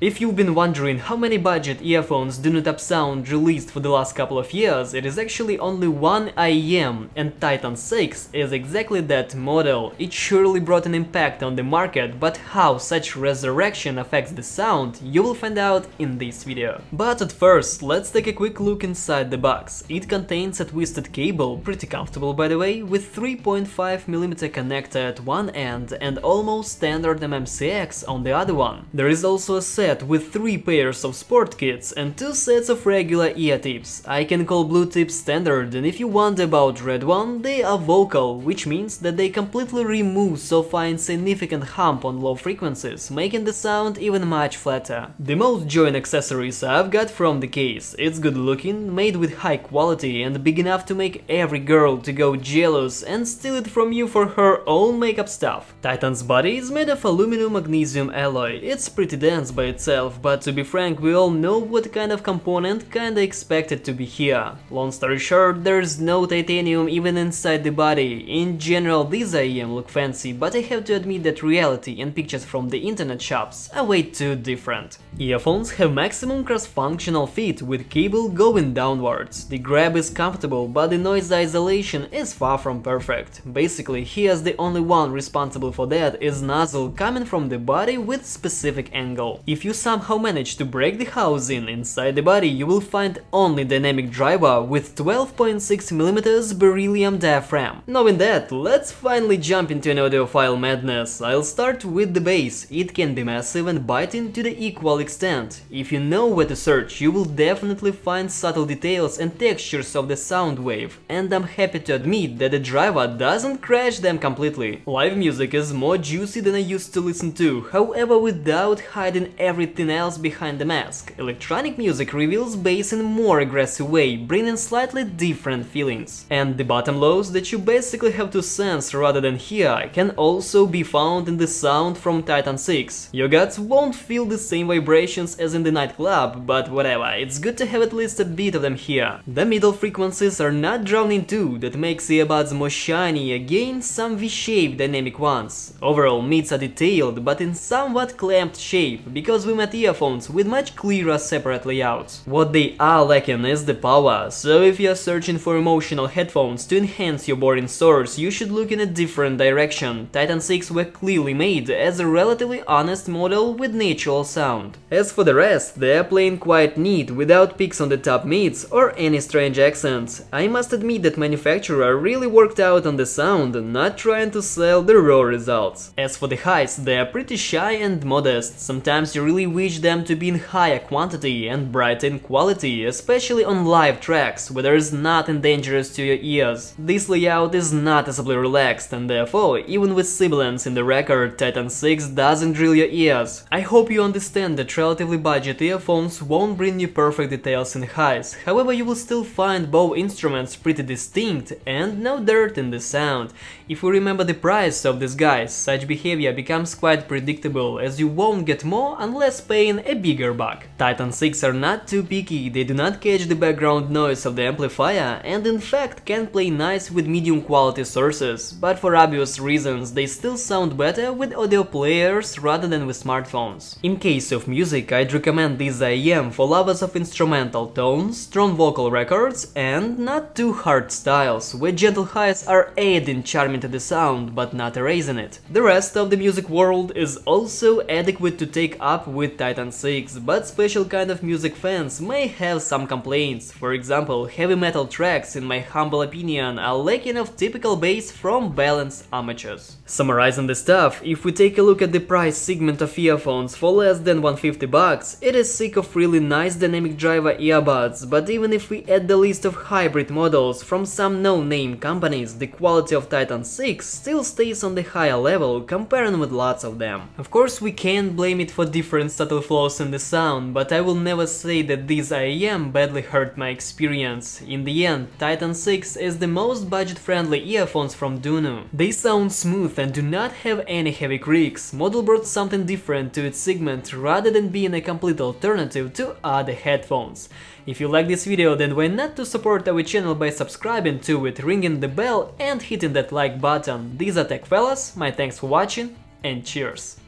If you've been wondering how many budget earphones Dunu Topsound released for the last couple of years, it is actually only one IEM, and Titan 6 is exactly that model. It surely brought an impact on the market, but how such resurrection affects the sound, you will find out in this video. But at first, let's take a quick look inside the box. It contains a twisted cable, pretty comfortable by the way, with 3.5mm connector at one end and almost standard MMCX on the other one. There is also a set with 3 pairs of sport kits and 2 sets of regular ear tips. I can call blue tips standard, and if you wonder about red one, they are vocal, which means that they completely remove so far insignificant hump on low frequencies, making the sound even much flatter. The most joint accessories I've got from the case. It's good looking, made with high quality and big enough to make every girl to go jealous and steal it from you for her own makeup stuff. Titan's body is made of aluminum magnesium alloy. It's pretty dense by itself, but to be frank, we all know what kind of component kinda expected to be here. Long story short, there's no titanium even inside the body. In general, these IEM look fancy, but I have to admit that reality and pictures from the internet shops are way too different. Earphones have maximum cross-functional fit with cable going downwards. The grab is comfortable, but the noise isolation is far from perfect. Basically, here's the only one responsible for that is nozzle coming from the body with specific angle. If you somehow manage to break the housing inside the body, you will find only dynamic driver with 12.6mm beryllium diaphragm. Knowing that, let's finally jump into an audiophile madness. I'll start with the bass. It can be massive and biting to the equal extent. If you know where to search, you will definitely find subtle details and textures of the sound wave, and I'm happy to admit that the driver doesn't crash them completely. Live music is more juicy than I used to listen to, however without hiding everything else behind the mask. Electronic music reveals bass in a more aggressive way, bringing slightly different feelings. And the bottom lows that you basically have to sense rather than hear can also be found in the sound from Titan 6. Your guts won't feel the same vibrations as in the nightclub, but whatever, it's good to have at least a bit of them here. The middle frequencies are not drowning too, that makes earbuds more shiny, again some V-shaped dynamic ones. Overall, mids are detailed, but in somewhat clamped shape, because we met earphones with much clearer separate layouts. What they are lacking is the power, so if you're searching for emotional headphones to enhance your boring source, you should look in a different direction. Titan 6 were clearly made as a relatively honest model with natural sound. As for the rest, they're plain quite neat, without peaks on the top mids or any strange accents. I must admit that manufacturer really worked out on the sound, not trying to sell the raw results. As for the highs, they're pretty shy and modest. Sometimes you really wish them to be in higher quantity and brighter in quality, especially on live tracks, where there is nothing dangerous to your ears. This layout is noticeably relaxed, and therefore, even with sibilance in the record, Titan 6 doesn't drill your ears. I hope you understand that relatively budget earphones won't bring you perfect details in highs, however you will still find both instruments pretty distinct and no dirt in the sound. If we remember the price of these guys, such behavior becomes quite predictable, as you won't get more unless paying a bigger buck. Titan 6 are not too picky, they do not catch the background noise of the amplifier and in fact can play nice with medium quality sources, but for obvious reasons they still sound better with audio players rather than with smartphones. In case of music, I'd recommend these IEM for lovers of instrumental tones, strong vocal records and not too hard styles, where gentle highs are adding charm into the sound but not erasing it. The rest of the music world is also adequate to take up with Titan 6, but special kind of music fans may have some complaints. For example, heavy metal tracks, in my humble opinion, are lacking of typical bass from balanced amateurs. Summarizing the stuff, if we take a look at the price segment of earphones for less than $150, it is sick of really nice dynamic driver earbuds, but even if we add the list of hybrid models from some no-name companies, the quality of Titan 6 still stays on the higher level comparing with lots of them. Of course, we can't blame it for different subtle flaws in the sound, but I will never say that these IEM badly hurt my experience. In the end, Titan 6 is the most budget-friendly earphones from Dunu. They sound smooth and do not have any heavy creaks. Model brought something different to its segment rather than being a complete alternative to other headphones. If you like this video, then why not to support our channel by subscribing to it, ringing the bell and hitting that like button. These are Tech Fellas, my thanks for watching and cheers!